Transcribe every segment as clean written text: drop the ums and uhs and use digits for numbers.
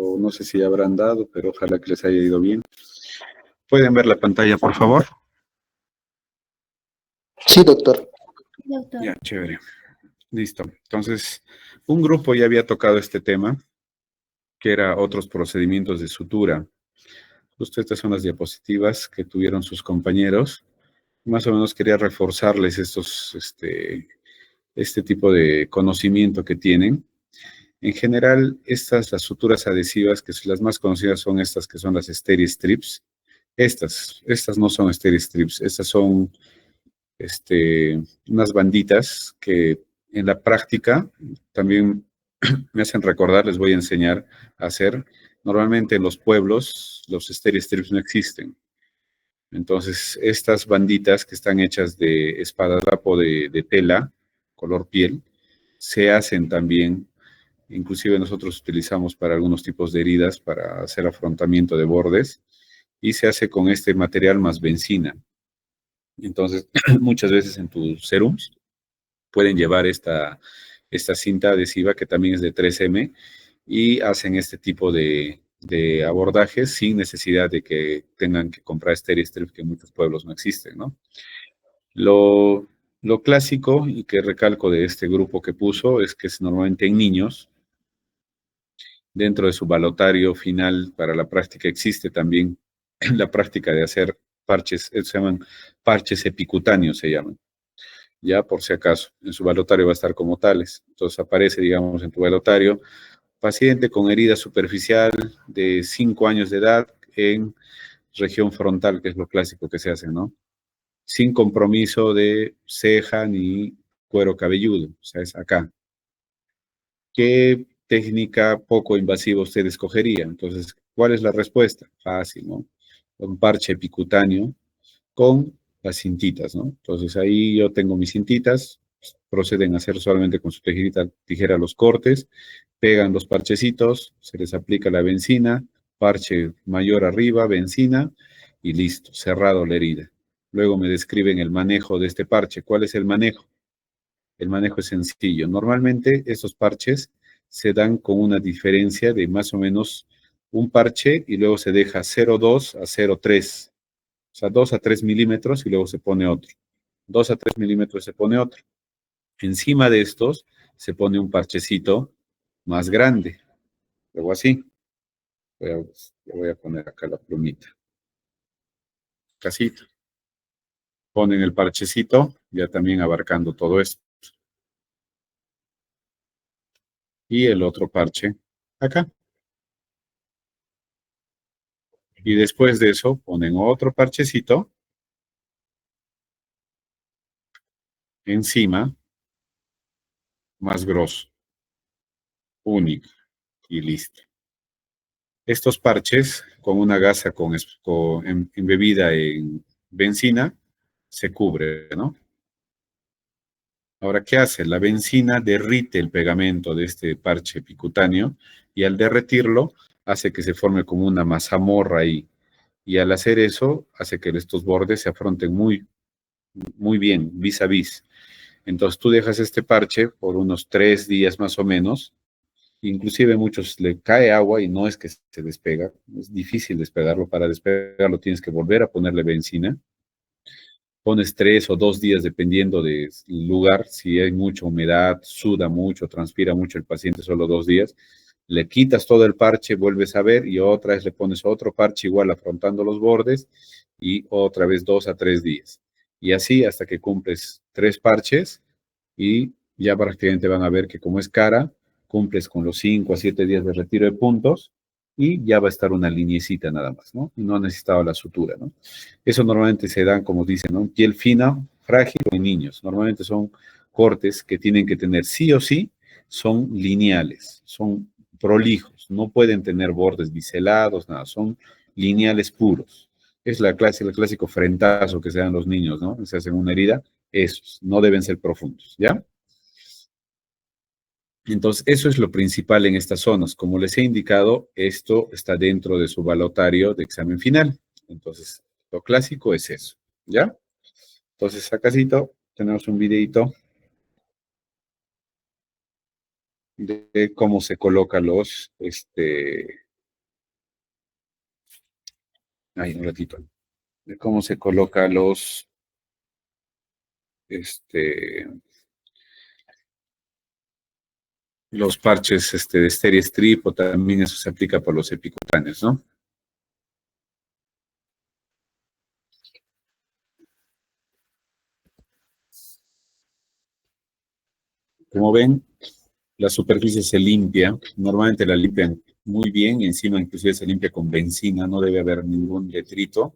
o no sé si ya habrán dado, pero ojalá que les haya ido bien. ¿Pueden ver la pantalla, por favor? Sí, doctor. Doctor. Ya, chévere. Listo. Entonces, un grupo ya había tocado este tema, que era otros procedimientos de sutura. Justo estas son las diapositivas que tuvieron sus compañeros. Más o menos quería reforzarles este tipo de conocimiento que tienen. En general, las suturas adhesivas, que son las más conocidas, son estas que son las Steri-Strips. Estas no son Steri-Strips, estas son unas banditas que en la práctica también me hacen recordar, les voy a enseñar a hacer. Normalmente en los pueblos los Steri-Strips no existen. Entonces, estas banditas que están hechas de esparadrapo de tela, color piel, se hacen también. Inclusive nosotros utilizamos para algunos tipos de heridas para hacer afrontamiento de bordes y se hace con este material más benzina. Entonces, muchas veces en tus serums pueden llevar esta cinta adhesiva que también es de 3M y hacen este tipo de abordajes sin necesidad de que tengan que comprar Steri-Strip, que en muchos pueblos no existen, ¿no? Lo clásico y que recalco de este grupo que puso es que es normalmente en niños. Dentro de su balotario final para la práctica existe también la práctica de hacer parches, se llaman parches epicutáneos, se llaman, ya por si acaso, en su balotario va a estar como tales. Entonces aparece, digamos, en tu balotario, paciente con herida superficial de 5 años de edad en región frontal, que es lo clásico que se hace, ¿no? Sin compromiso de ceja ni cuero cabelludo, o sea, es acá. ¿Qué técnica poco invasiva usted escogería? Entonces, ¿cuál es la respuesta? Fácil, ¿no? Un parche epicutáneo con las cintitas, ¿no? Entonces, ahí yo tengo mis cintitas, proceden a hacer solamente con su tijera los cortes, pegan los parchecitos, se les aplica la benzina, parche mayor arriba, benzina, y listo, cerrado la herida. Luego me describen el manejo de este parche. ¿Cuál es el manejo? El manejo es sencillo. Normalmente estos parches se dan con una diferencia de más o menos un parche y luego se deja 0,2 a 0,3. O sea, 2 a 3 milímetros y luego se pone otro. 2 a 3 milímetros se pone otro. Encima de estos se pone un parchecito más grande. Luego así. Voy a poner acá la plumita. Casito. Ponen el parchecito, ya también abarcando todo esto. Y el otro parche acá. Y después de eso ponen otro parchecito encima, más grosso, único y listo. Estos parches con una gasa embebida en benzina se cubre, ¿no? Ahora, ¿qué hace? La benzina derrite el pegamento de este parche epicutáneo y al derretirlo hace que se forme como una mazamorra ahí. Y al hacer eso, hace que estos bordes se afronten muy, muy bien, vis a vis. Entonces tú dejas este parche por unos 3 días más o menos. Inclusive a muchos le cae agua y no es que se despega. Es difícil despegarlo. Para despegarlo tienes que volver a ponerle benzina. Pones 3 o 2 días dependiendo del lugar. Si hay mucha humedad, suda mucho, transpira mucho el paciente, solo 2 días. Le quitas todo el parche, vuelves a ver y otra vez le pones otro parche igual afrontando los bordes y otra vez 2 a 3 días. Y así hasta que cumples 3 parches y ya prácticamente van a ver que como es cara, cumples con los 5 a 7 días de retiro de puntos y ya va a estar una liniecita nada más, ¿no? Y no ha necesitado la sutura, ¿no? Eso normalmente se dan, como dicen, ¿no? Piel fina, frágil en niños. Normalmente son cortes que tienen que tener sí o sí, son lineales, son prolijos, no pueden tener bordes biselados, nada, son lineales puros. Es el clásico frentazo que se dan los niños, ¿no? Se hacen una herida, esos, no deben ser profundos, ¿ya? Entonces, eso es lo principal en estas zonas. Como les he indicado, esto está dentro de su balotario de examen final. Entonces, lo clásico es eso, ¿ya? Entonces, acácito tenemos un videito de cómo se colocan los, Ahí un ratito, de cómo se coloca este, los parches de Steri-Strip, o también eso se aplica para los epicutáneos, ¿no? Como ven, la superficie se limpia, normalmente la limpian muy bien, encima inclusive se limpia con benzina, no debe haber ningún detrito.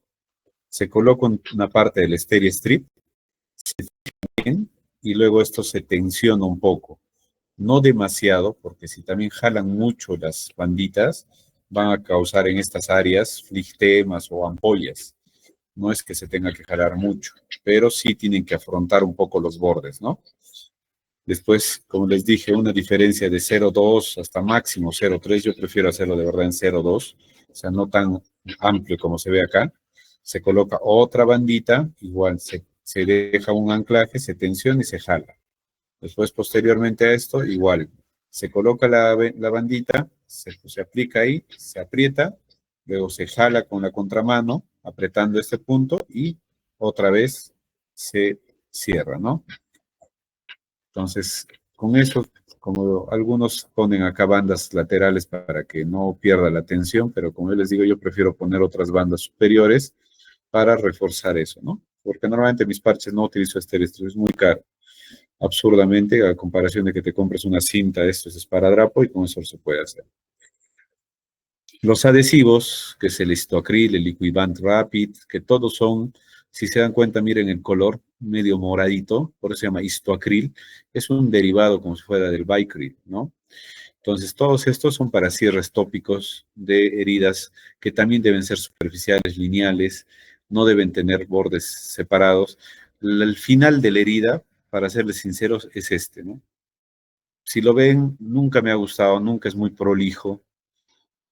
Se coloca una parte del Steri-Strip y luego esto se tensiona un poco. No demasiado, porque si también jalan mucho las banditas, van a causar en estas áreas fligtemas o ampollas. No es que se tenga que jalar mucho, pero sí tienen que afrontar un poco los bordes, ¿no? Después, como les dije, una diferencia de 0,2 hasta máximo 0,3, yo prefiero hacerlo de verdad en 0,2, o sea, no tan amplio como se ve acá. Se coloca otra bandita, igual se deja un anclaje, se tensiona y se jala. Después, posteriormente a esto, igual, se coloca la bandita, se aplica ahí, se aprieta, luego se jala con la contramano, apretando este punto y otra vez se cierra, ¿no? Entonces, con eso, como algunos ponen acá bandas laterales para que no pierda la tensión, pero como yo les digo, yo prefiero poner otras bandas superiores para reforzar eso, ¿no? Porque normalmente mis parches no utilizo estéreo, es muy caro absurdamente, a comparación de que te compres una cinta, esto es esparadrapo y con eso se puede hacer. Los adhesivos, que es el histoacril, el Liquiband Rapid, que todos son, si se dan cuenta, miren el color medio moradito, por eso se llama histoacril, es un derivado como si fuera del Vicryl, ¿no? Entonces, todos estos son para cierres tópicos de heridas que también deben ser superficiales, lineales, no deben tener bordes separados. El final de la herida, para serles sinceros, es este, ¿no? Si lo ven, nunca me ha gustado, nunca es muy prolijo.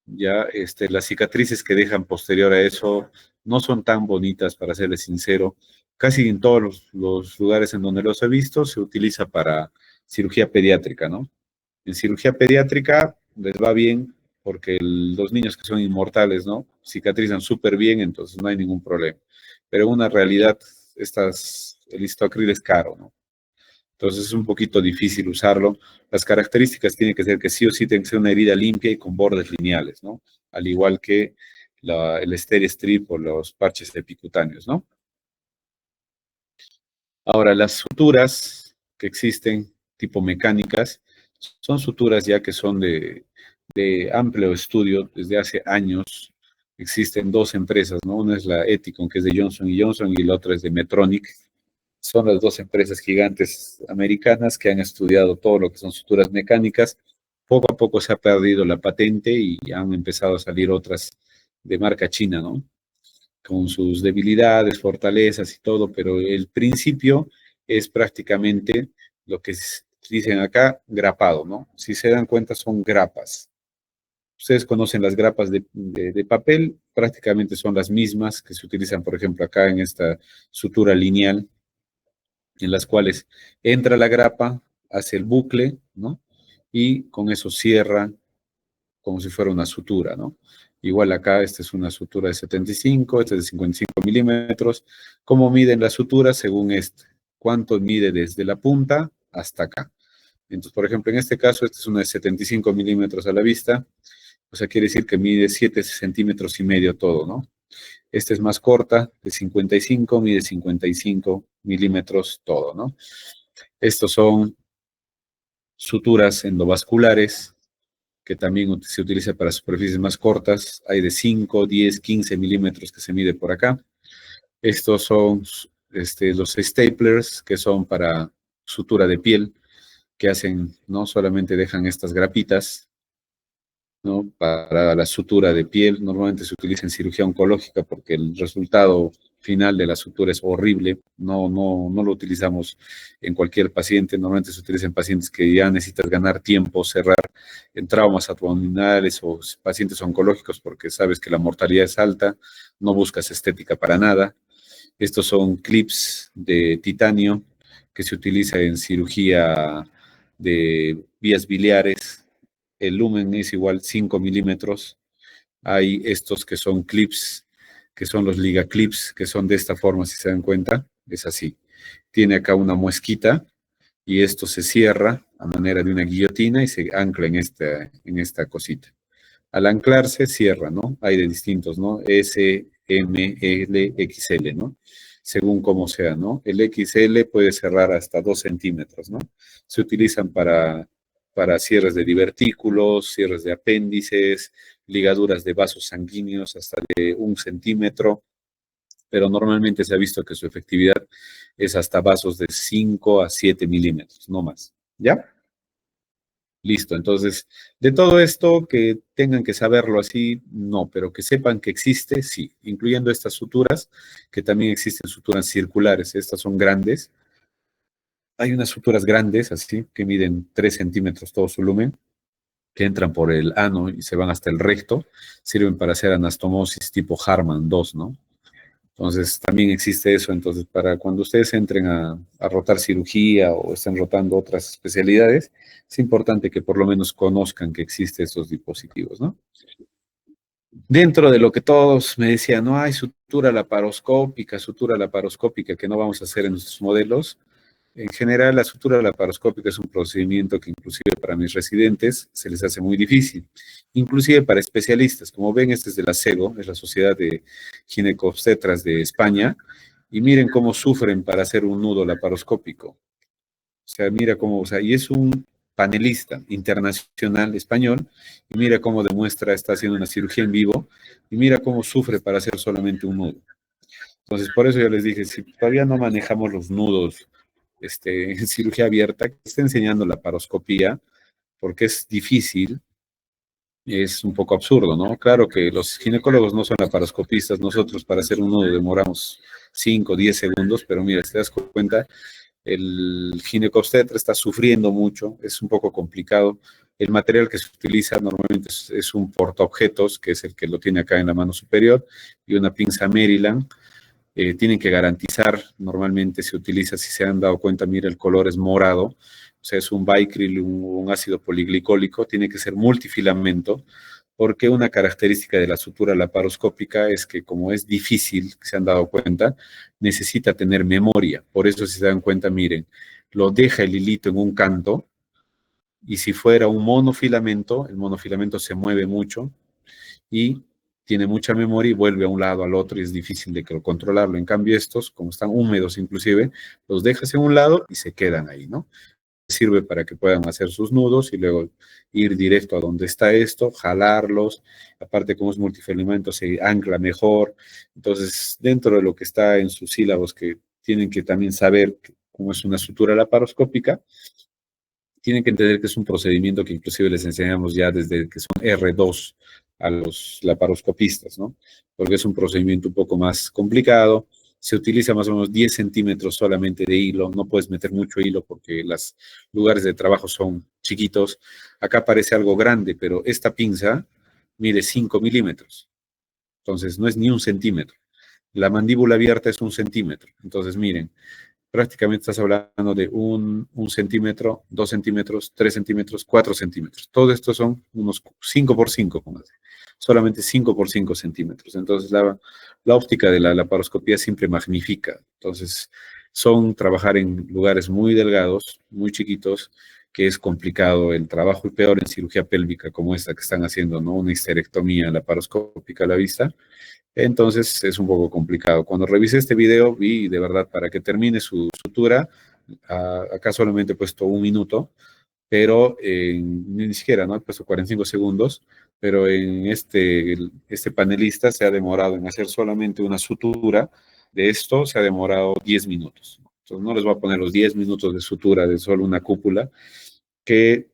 Ya, las cicatrices que dejan posterior a eso no son tan bonitas, para serles sincero. Casi en todos los lugares en donde los he visto se utiliza para cirugía pediátrica, ¿no? En cirugía pediátrica les va bien porque los niños que son inmortales, ¿no? Cicatrizan súper bien, entonces no hay ningún problema. Pero en una realidad, el histoacril es caro, ¿no? Entonces es un poquito difícil usarlo. Las características tienen que ser que sí o sí tiene que ser una herida limpia y con bordes lineales, ¿no? Al igual que el Steri-Strip o los parches epicutáneos, ¿no? Ahora, las suturas que existen, tipo mecánicas, son suturas ya que son de amplio estudio desde hace años. Existen dos empresas, ¿no? Una es la Ethicon, que es de Johnson Johnson, y la otra es de Medtronic. Son las dos empresas gigantes americanas que han estudiado todo lo que son suturas mecánicas. Poco a poco se ha perdido la patente y han empezado a salir otras de marca china, ¿no? Con sus debilidades, fortalezas y todo, pero el principio es prácticamente lo que dicen acá, grapado, ¿no? Si se dan cuenta, son grapas. Ustedes conocen las grapas de papel, prácticamente son las mismas que se utilizan, por ejemplo, acá en esta sutura lineal, en las cuales entra la grapa, hace el bucle, ¿no? Y con eso cierra como si fuera una sutura, ¿no? Igual acá, esta es una sutura de 75, esta es de 55 milímetros. ¿Cómo miden las suturas? Según este. ¿Cuánto mide desde la punta hasta acá? Entonces, por ejemplo, en este caso, esta es una de 75 milímetros a la vista, o sea, quiere decir que mide 7 centímetros y medio todo, ¿no? Esta es más corta, de 55, mide 55 milímetros todo, ¿no? Estos son suturas endovasculares, que también se utiliza para superficies más cortas. Hay de 5, 10, 15 milímetros que se mide por acá. Estos son los staplers, que son para sutura de piel, que hacen, no solamente dejan estas grapitas, ¿no? Para la sutura de piel. Normalmente se utiliza en cirugía oncológica porque el resultado final de la sutura es horrible. No lo utilizamos en cualquier paciente. Normalmente se utiliza en pacientes que ya necesitas ganar tiempo, cerrar en traumas abdominales o pacientes oncológicos porque sabes que la mortalidad es alta, no buscas estética para nada. Estos son clips de titanio que se utiliza en cirugía de vías biliares. El lumen es igual 5 milímetros. Hay estos que son clips que son los liga clips, que son de esta forma, si se dan cuenta, es así. Tiene acá una muesquita y esto se cierra a manera de una guillotina y se ancla en esta cosita. Al anclarse, cierra, ¿no? Hay de distintos, ¿no? S, M, L, XL, ¿no? Según cómo sea, ¿no? El XL puede cerrar hasta 2 centímetros, ¿no? Se utilizan para cierres de divertículos, cierres de apéndices, ligaduras de vasos sanguíneos hasta de 1 centímetro, pero normalmente se ha visto que su efectividad es hasta vasos de 5 a 7 milímetros, no más. ¿Ya? Listo, entonces, de todo esto, que tengan que saberlo así, no, pero que sepan que existe, sí, incluyendo estas suturas, que también existen suturas circulares, estas son grandes. Hay unas suturas grandes, así, que miden 3 centímetros todo su lumen, que entran por el ano y se van hasta el recto, sirven para hacer anastomosis tipo Harman 2, ¿no? Entonces, también existe eso. Entonces, para cuando ustedes entren a rotar cirugía o estén rotando otras especialidades, es importante que por lo menos conozcan que existen estos dispositivos, ¿no? Dentro de lo que todos me decían, no hay sutura laparoscópica que no vamos a hacer en nuestros modelos. En general, la sutura laparoscópica es un procedimiento que inclusive para mis residentes se les hace muy difícil, inclusive para especialistas. Como ven, este es de la SEGO, es la Sociedad de Ginecobstetras de España, y miren cómo sufren para hacer un nudo laparoscópico. O sea, mira cómo, o sea, y es un panelista internacional español, y mira cómo demuestra, está haciendo una cirugía en vivo, y mira cómo sufre para hacer solamente un nudo. Entonces, por eso yo les dije, si todavía no manejamos los nudos en cirugía abierta, que está enseñando la paroscopía, porque es difícil, es un poco absurdo, ¿no? Claro que los ginecólogos no son laparoscopistas, nosotros para hacer un nudo demoramos 5 o 10 segundos, pero mira, si te das cuenta, el ginecobstetra está sufriendo mucho, es un poco complicado. El material que se utiliza normalmente es un portaobjetos, que es el que lo tiene acá en la mano superior, y una pinza Maryland. Tienen que garantizar, normalmente se utiliza, si se han dado cuenta, mira, el color es morado, o sea, es un Vicryl, un ácido poliglicólico, tiene que ser multifilamento, porque una característica de la sutura laparoscópica es que como es difícil, se han dado cuenta, necesita tener memoria. Por eso, si se dan cuenta, miren, lo deja el hilito en un canto, y si fuera un monofilamento, el monofilamento se mueve mucho, y tiene mucha memoria y vuelve a un lado al otro y es difícil de controlarlo. En cambio estos, como están húmedos inclusive, los dejas en un lado y se quedan ahí, ¿no? Sirve para que puedan hacer sus nudos y luego ir directo a donde está esto, jalarlos. Aparte, como es multifilamento, se ancla mejor. Entonces, dentro de lo que está en sus sílabos, que tienen que también saber cómo es una sutura laparoscópica, tienen que entender que es un procedimiento que inclusive les enseñamos ya desde que son R2 a los laparoscopistas, ¿no? Porque es un procedimiento un poco más complicado. Se utiliza más o menos 10 centímetros solamente de hilo. No puedes meter mucho hilo porque los lugares de trabajo son chiquitos. Acá parece algo grande, pero esta pinza mide 5 milímetros. Entonces no es ni 1 centímetro. La mandíbula abierta es 1 centímetro. Entonces miren, prácticamente estás hablando de un centímetro, 2 centímetros, 3 centímetros, 4 centímetros. Todo esto son unos 5 por 5, solamente 5 por 5 centímetros. Entonces, la óptica de la laparoscopía siempre magnifica. Entonces, son trabajar en lugares muy delgados, muy chiquitos, que es complicado el trabajo y peor en cirugía pélvica como esta que están haciendo, ¿no? Una histerectomía laparoscópica a la vista. Entonces es un poco complicado. Cuando revisé este video vi de verdad para que termine su sutura, acá solamente he puesto 1 minuto, pero ni siquiera, ¿no? He puesto 45 segundos, pero en este panelista se ha demorado en hacer solamente una sutura de esto, se ha demorado 10 minutos. Entonces no les voy a poner los 10 minutos de sutura de solo una cúpula, que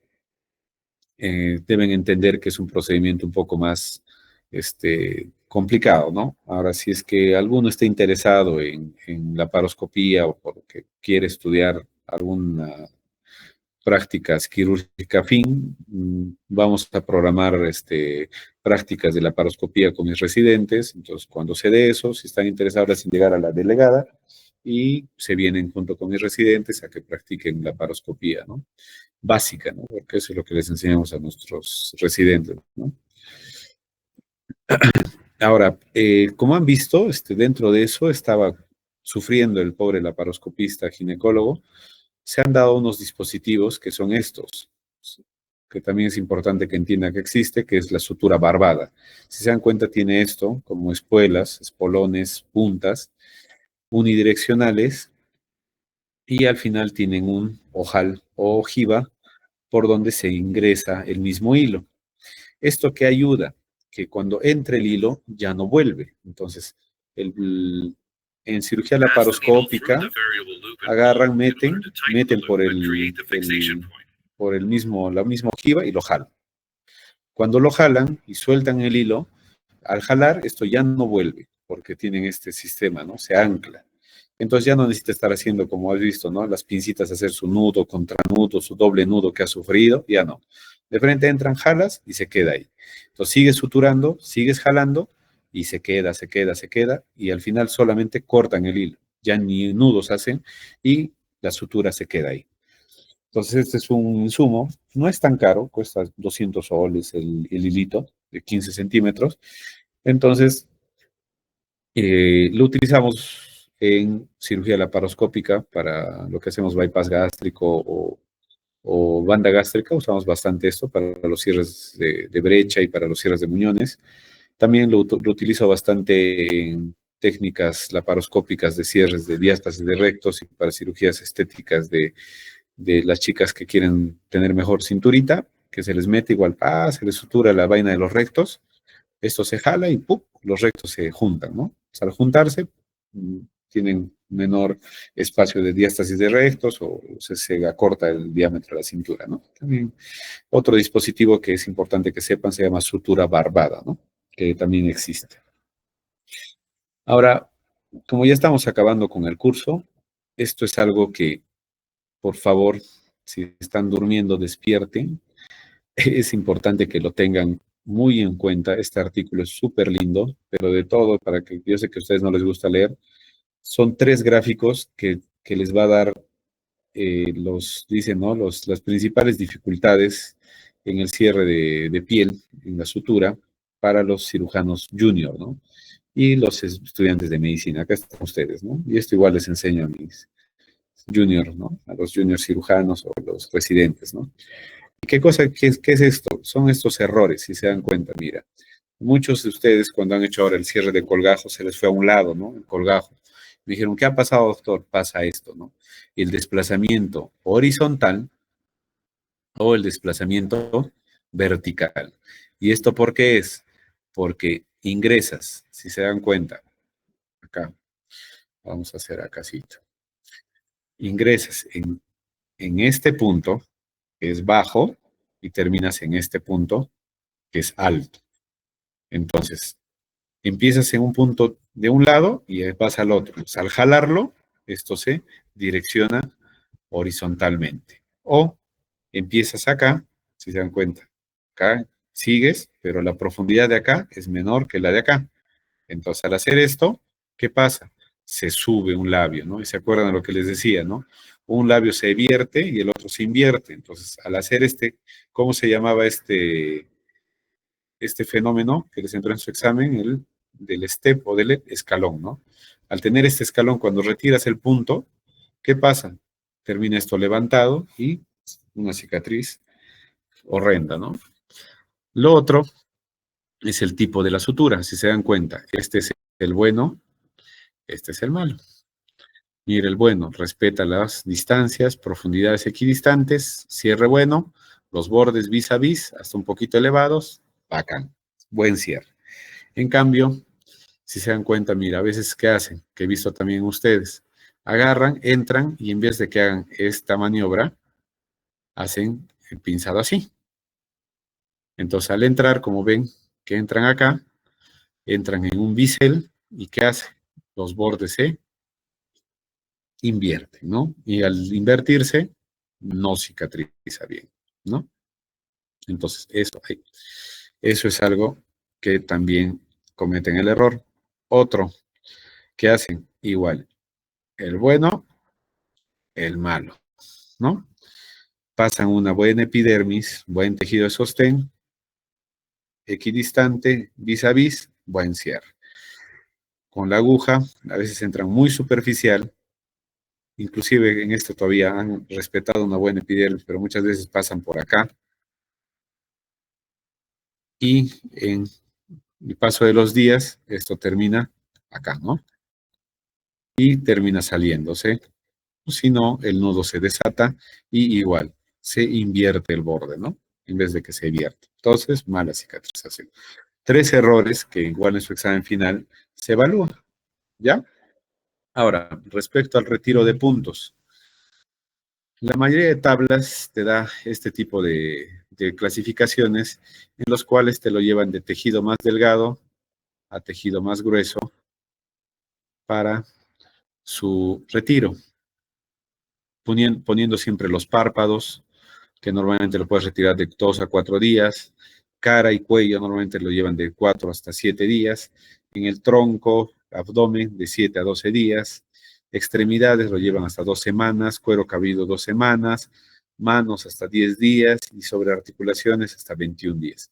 deben entender que es un procedimiento un poco más complicado, ¿no? Ahora, si es que alguno está interesado en la paroscopía o porque quiere estudiar alguna prácticas quirúrgica fin, vamos a programar prácticas de la paroscopía con mis residentes. Entonces, cuando se dé eso, si están interesados en llegar a la delegada, y se vienen junto con mis residentes a que practiquen la paroscopía, ¿no? Básica, ¿no? Porque eso es lo que les enseñamos a nuestros residentes, ¿no? Ahora, como han visto, dentro de eso estaba sufriendo el pobre laparoscopista ginecólogo. Se han dado unos dispositivos que son estos, que también es importante que entienda que existe, que es la sutura barbada. Si se dan cuenta, tiene esto como espuelas, espolones, puntas unidireccionales y al final tienen un ojal o ojiva por donde se ingresa el mismo hilo. ¿Esto qué ayuda? Que cuando entre el hilo ya no vuelve. Entonces, en cirugía laparoscópica, agarran, meten por el mismo, la misma ojiva y lo jalan. Cuando lo jalan y sueltan el hilo, al jalar esto ya no vuelve, porque tienen este sistema, ¿no? Se ancla. Entonces ya no necesita estar haciendo, como has visto, ¿no? Las pincitas, hacer su nudo, contranudo, su doble nudo que ha sufrido, ya no. De frente entran, jalas y se queda ahí. Entonces sigues suturando, sigues jalando y se queda, se queda, se queda y al final solamente cortan el hilo. Ya ni nudos hacen y la sutura se queda ahí. Entonces este es un insumo, no es tan caro, cuesta 200 soles el hilito de 15 centímetros. Entonces lo utilizamos en cirugía laparoscópica para lo que hacemos bypass gástrico o banda gástrica. Usamos bastante esto para los cierres de brecha y para los cierres de muñones. También lo utilizo bastante en técnicas laparoscópicas de cierres de diástasis de rectos y para cirugías estéticas de las chicas que quieren tener mejor cinturita, que se les mete igual, se les sutura la vaina de los rectos, esto se jala y ¡pum! Los rectos se juntan, ¿no? Al juntarse, mm, tienen menor espacio de diástasis de rectos o se acorta el diámetro de la cintura, ¿no? También otro dispositivo que es importante que sepan se llama sutura barbada, ¿no? Que también existe. Ahora, como ya estamos acabando con el curso, esto es algo que, por favor, si están durmiendo, despierten. Es importante que lo tengan muy en cuenta. Este artículo es súper lindo, pero de todo, para que yo sé que a ustedes no les gusta leer, son 3 gráficos que les va a dar dicen, ¿no? Las principales dificultades en el cierre de piel, en la sutura, para los cirujanos junior, ¿no? Y los estudiantes de medicina. Acá están ustedes, ¿no? Y esto igual les enseño a mis juniors, ¿no? A los junior cirujanos o los residentes, ¿no? ¿Qué cosa, qué es esto? Son estos errores, si se dan cuenta, mira. Muchos de ustedes cuando han hecho ahora el cierre de colgajo se les fue a un lado, ¿no? El colgajo. Me dijeron, ¿qué ha pasado, doctor? Pasa esto, ¿no? El desplazamiento horizontal o el desplazamiento vertical. ¿Y esto por qué es? Porque ingresas, si se dan cuenta, acá, vamos a hacer acá, ingresas en este punto, que es bajo, y terminas en este punto, que es alto. Entonces, empiezas en un punto de un lado y vas al otro. Entonces, al jalarlo, esto se direcciona horizontalmente. O empiezas acá, si se dan cuenta, acá sigues, pero la profundidad de acá es menor que la de acá. Entonces, al hacer esto, ¿qué pasa? Se sube un labio, ¿no? Y se acuerdan de lo que les decía, ¿no? Un labio se vierte y el otro se invierte. Entonces, al hacer ¿cómo se llamaba este fenómeno que les entró en su examen, el del step o del escalón, ¿no? Al tener este escalón, cuando retiras el punto, ¿qué pasa? Termina esto levantado y una cicatriz horrenda, ¿no? Lo otro es el tipo de la sutura, si se dan cuenta. Este es el bueno, este es el malo. Mira, el bueno respeta las distancias, profundidades equidistantes, cierre bueno, los bordes vis a vis, hasta un poquito elevados, bacán, buen cierre. En cambio, si se dan cuenta, mira, a veces ¿qué hacen? Que he visto también ustedes. Agarran, entran y en vez de que hagan esta maniobra, hacen el pinzado así. Entonces, al entrar, como ven que entran acá, entran en un bisel y ¿qué hace? Los bordes se invierten, ¿no? Y al invertirse, no cicatriza bien, ¿no? Entonces, eso es algo que también cometen el error. Otro que hacen igual, el bueno, el malo, ¿no? Pasan una buena epidermis, buen tejido de sostén, equidistante, vis a vis, buen cierre. Con la aguja, a veces entran muy superficial, inclusive en esto todavía han respetado una buena epidermis, pero muchas veces pasan por acá y en el paso de los días esto termina acá, ¿no? Y termina saliéndose. Si no, el nudo se desata y igual se invierte el borde, ¿no? En vez de que se vierte. Entonces, mala cicatrización. 3 errores que igual en su examen final se evalúan, ¿ya? Ahora, respecto al retiro de puntos, la mayoría de tablas te da este tipo de clasificaciones en los cuales te lo llevan de tejido más delgado a tejido más grueso para su retiro, poniendo siempre los párpados, que normalmente lo puedes retirar de 2 a 4 días, cara y cuello normalmente lo llevan de 4 hasta 7 días, en el tronco, abdomen de 7 a 12 días, extremidades lo llevan hasta 2 semanas, cuero cabelludo 2 semanas, manos hasta 10 días y sobre articulaciones hasta 21 días.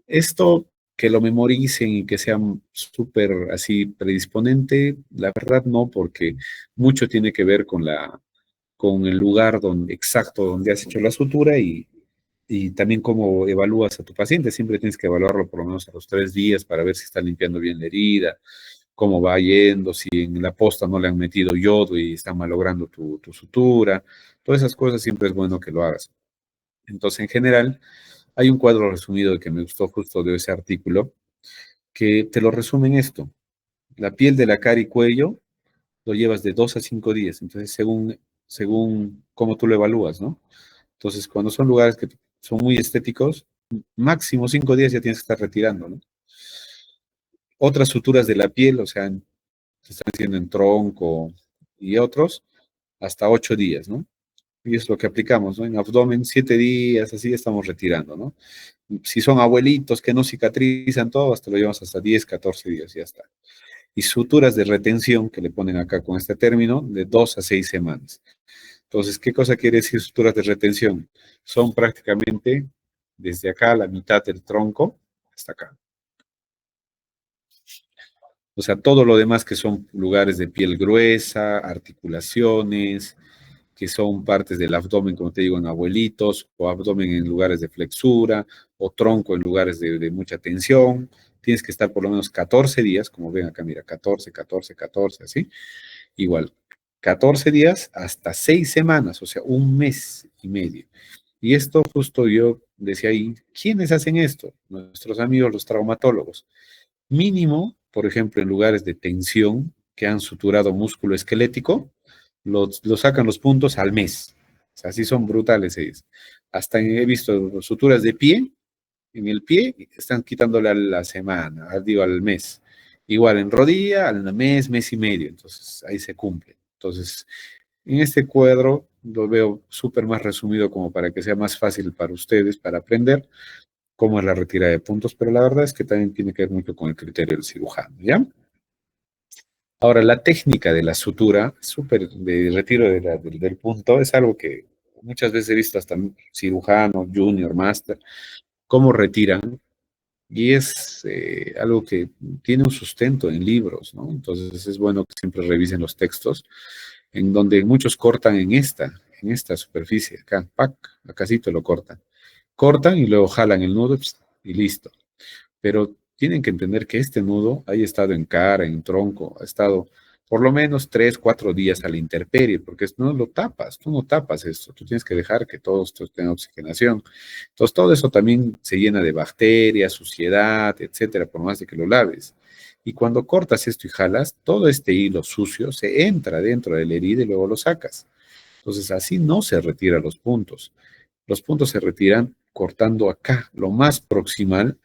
Esto que lo memoricen y que sea súper así predisponente, la verdad no, porque mucho tiene que ver con el lugar exacto donde has hecho la sutura y también cómo evalúas a tu paciente. Siempre tienes que evaluarlo por lo menos a los 3 días para ver si está limpiando bien la herida, cómo va yendo, si en la posta no le han metido yodo y están malogrando tu sutura. Todas esas cosas siempre es bueno que lo hagas. Entonces, en general, hay un cuadro resumido que me gustó justo de ese artículo, que te lo resume en esto. La piel de la cara y cuello lo llevas de 2 a 5 días. Entonces, según cómo tú lo evalúas, ¿no? Entonces, cuando son lugares que son muy estéticos, máximo 5 días ya tienes que estar retirando, ¿no? Otras suturas de la piel, o sea, se están haciendo en tronco y otros, hasta 8 días, ¿no? Y es lo que aplicamos, ¿no? En abdomen, 7 días, así estamos retirando, ¿no? Si son abuelitos que no cicatrizan todo, hasta lo llevamos hasta 10, 14 días, y ya está. Y suturas de retención, que le ponen acá con este término, de 2 a 6 semanas. Entonces, ¿qué cosa quiere decir suturas de retención? Son prácticamente desde acá, la mitad del tronco, hasta acá. O sea, todo lo demás que son lugares de piel gruesa, articulaciones, que son partes del abdomen, como te digo, en abuelitos, o abdomen en lugares de flexura, o tronco en lugares de mucha tensión. Tienes que estar por lo menos 14 días, como ven acá, mira, 14, 14, 14, así. Igual, 14 días hasta 6 semanas, o sea, un mes y medio. Y esto justo yo decía ahí, ¿quiénes hacen esto? Nuestros amigos los traumatólogos. Mínimo, por ejemplo, en lugares de tensión que han suturado músculo esquelético, lo sacan los puntos al mes. O sea, así son brutales ellos. Hasta he visto suturas de pie, en el pie, están quitándole a la semana, digo, al mes. Igual en rodilla, al mes, mes y medio. Entonces, ahí se cumple. Entonces, en este cuadro lo veo súper más resumido como para que sea más fácil para ustedes, para aprender cómo es la retirada de puntos, pero la verdad es que también tiene que ver mucho con el criterio del cirujano, ¿ya? Ahora, la técnica de la sutura, súper de retiro del punto, es algo que muchas veces he visto hasta cirujano, junior, master, cómo retiran, y es algo que tiene un sustento en libros, ¿no? Entonces es bueno que siempre revisen los textos, en donde muchos cortan en esta superficie, acá, pac, acá sí te lo cortan. Cortan y luego jalan el nudo y listo. Pero tienen que entender que este nudo haya estado en cara, en tronco, ha estado por lo menos 3, 4 días a la intemperie, porque no lo tapas, tú no tapas esto, tú tienes que dejar que todo esto tenga oxigenación. Entonces todo eso también se llena de bacterias, suciedad, etcétera, por más de que lo laves. Y cuando cortas esto y jalas, todo este hilo sucio se entra dentro de la herida y luego lo sacas. Entonces así no se retiran los puntos. Los puntos se retiran cortando acá, lo más proximal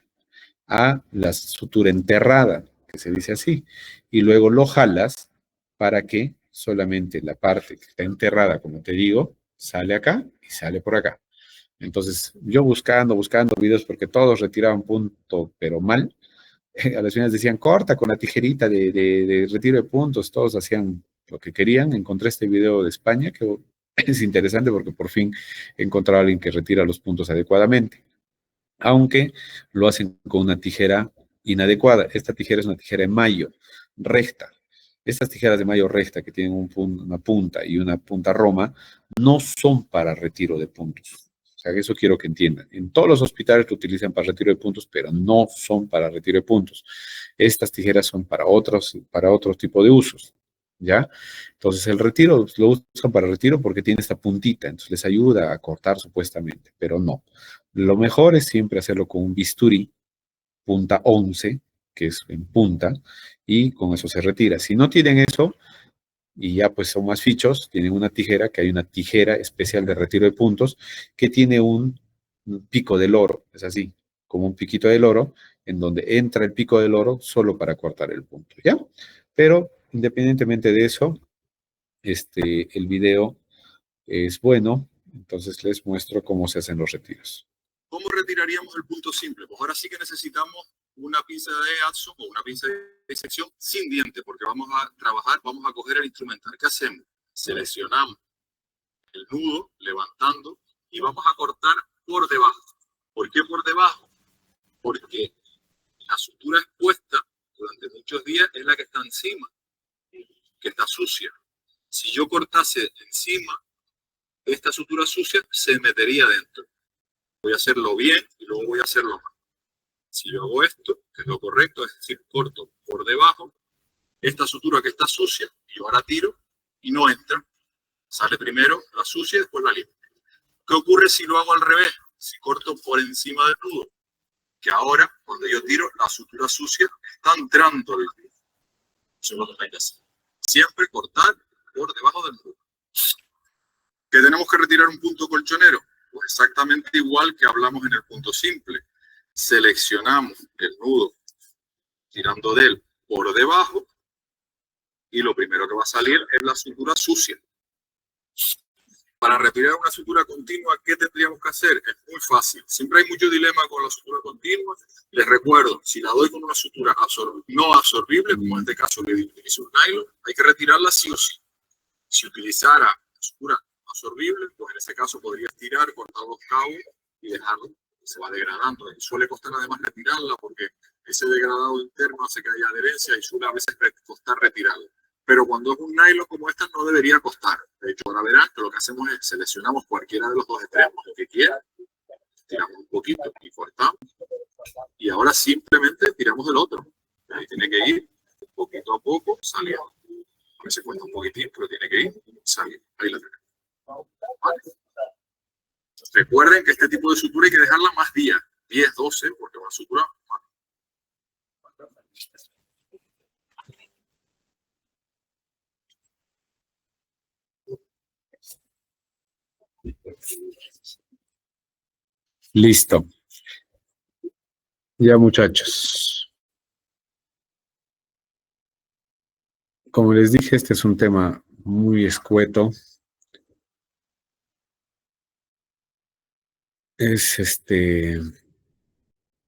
a la sutura enterrada, que se dice así, y luego lo jalas para que solamente la parte que está enterrada, como te digo, sale acá y sale por acá. Entonces, yo buscando videos porque todos retiraban punto, pero mal. A las finales decían, corta con la tijerita de retiro de puntos, todos hacían lo que querían. Encontré este video de España que es interesante porque por fin he encontrado a alguien que retira los puntos adecuadamente, aunque lo hacen con una tijera inadecuada. Esta tijera es una tijera de mayo, recta. Estas tijeras de mayo recta que tienen una punta y una punta roma no son para retiro de puntos. O sea, eso quiero que entiendan. En todos los hospitales lo utilizan para retiro de puntos, pero no son para retiro de puntos. Estas tijeras son para otro tipo de usos. ¿Ya? Entonces el retiro lo usan para retiro porque tiene esta puntita, entonces les ayuda a cortar supuestamente, pero no. Lo mejor es siempre hacerlo con un bisturí, punta 11, que es en punta, y con eso se retira. Si no tienen eso, y ya pues son más fichos, tienen una tijera, que hay una tijera especial de retiro de puntos, que tiene un pico del oro, es así, como un piquito del oro, en donde entra el pico del oro solo para cortar el punto, ¿ya? Pero independientemente de eso, el video es bueno, entonces les muestro cómo se hacen los retiros. ¿Cómo retiraríamos el punto simple? Pues ahora sí que necesitamos una pinza de Adson o una pinza de disección sin diente, porque vamos a trabajar, vamos a coger el instrumental. ¿Qué hacemos? Seleccionamos el nudo, levantando, y vamos a cortar por debajo. ¿Por qué por debajo? Porque la sutura expuesta durante muchos días es la que está encima, que está sucia. Si yo cortase encima, esta sutura sucia se metería dentro. Voy a hacerlo bien y luego voy a hacerlo mal. Si yo hago esto, que es lo correcto, es decir, corto por debajo, esta sutura que está sucia, yo ahora tiro y no entra. Sale primero la sucia y después la limpio. ¿Qué ocurre si lo hago al revés? Si corto por encima del nudo, que ahora, cuando yo tiro, la sutura sucia está entrando al nudo. Eso es lo que hay que hacer. Siempre cortar por debajo del nudo. ¿Que tenemos que retirar un punto colchonero? Pues exactamente igual que hablamos en el punto simple. Seleccionamos el nudo tirando de él por debajo y lo primero que va a salir es la sutura sucia. Para retirar una sutura continua, ¿qué tendríamos que hacer? Es muy fácil. Siempre hay mucho dilema con la sutura continua. Les recuerdo, si la doy con una sutura no absorbible, como en este caso le utilizo un nylon, hay que retirarla sí o sí. Si utilizara sutura absorbible, pues en ese caso podría estirar, cortar los cabos y dejarlo. Se va degradando. Y suele costar además retirarla porque ese degradado interno hace que haya adherencia y suele a veces costar retirarla. Pero cuando es un nylon como esta no debería costar. De hecho, ahora verán que lo que hacemos es seleccionamos cualquiera de los dos extremos, el que quiera, tiramos un poquito y cortamos. Y ahora simplemente tiramos el otro. Ahí tiene que ir poquito a poco saliendo. A veces cuesta un poquitín, pero tiene que ir saliendo. Ahí la tenemos. Vale. Recuerden que este tipo de sutura hay que dejarla más días, 10, 12, porque una sutura... Listo. Ya, muchachos. Como les dije, este es un tema muy escueto. Es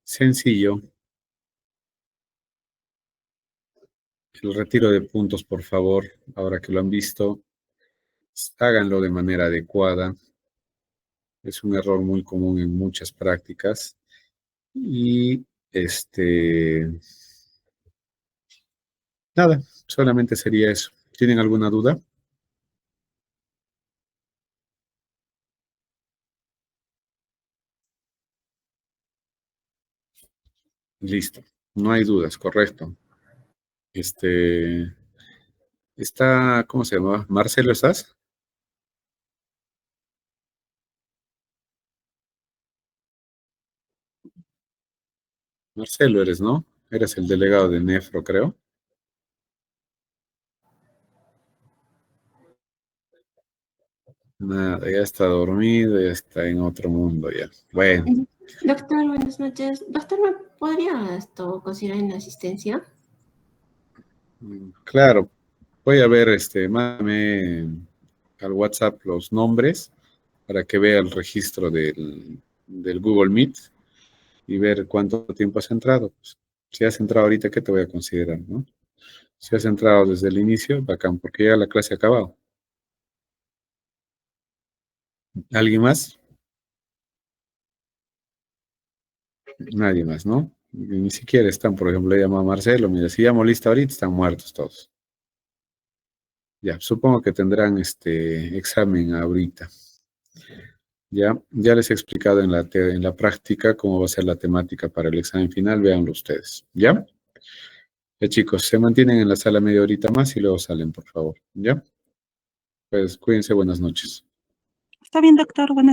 sencillo. El retiro de puntos, por favor, ahora que lo han visto, háganlo de manera adecuada. Es un error muy común en muchas prácticas. Y nada, solamente sería eso. ¿Tienen alguna duda? Listo. No hay dudas, correcto. Está, ¿cómo se llama? Marcelo, ¿estás? Marcelo eres, ¿no? Eres el delegado de Nefro, creo. Nada, ya está dormido, ya está en otro mundo ya. Bueno. Doctor, buenas noches. Doctor, ¿me podría considerar en asistencia? Claro, voy a ver, mándame al WhatsApp los nombres para que vea el registro del Google Meet y ver cuánto tiempo has entrado. Pues, si has entrado ahorita, ¿qué te voy a considerar, no? Si has entrado desde el inicio, bacán, porque ya la clase ha acabado. ¿Alguien más? Nadie más, ¿no? Ni siquiera están, por ejemplo, le llamo a Marcelo, mira, si llamo lista ahorita, están muertos todos. Ya, supongo que tendrán examen ahorita. Ya les he explicado en la práctica cómo va a ser la temática para el examen final, véanlo ustedes, ¿ya? Ya chicos, se mantienen en la sala media horita más y luego salen, por favor, ¿ya? Pues cuídense, buenas noches. Está bien, doctor. Buenas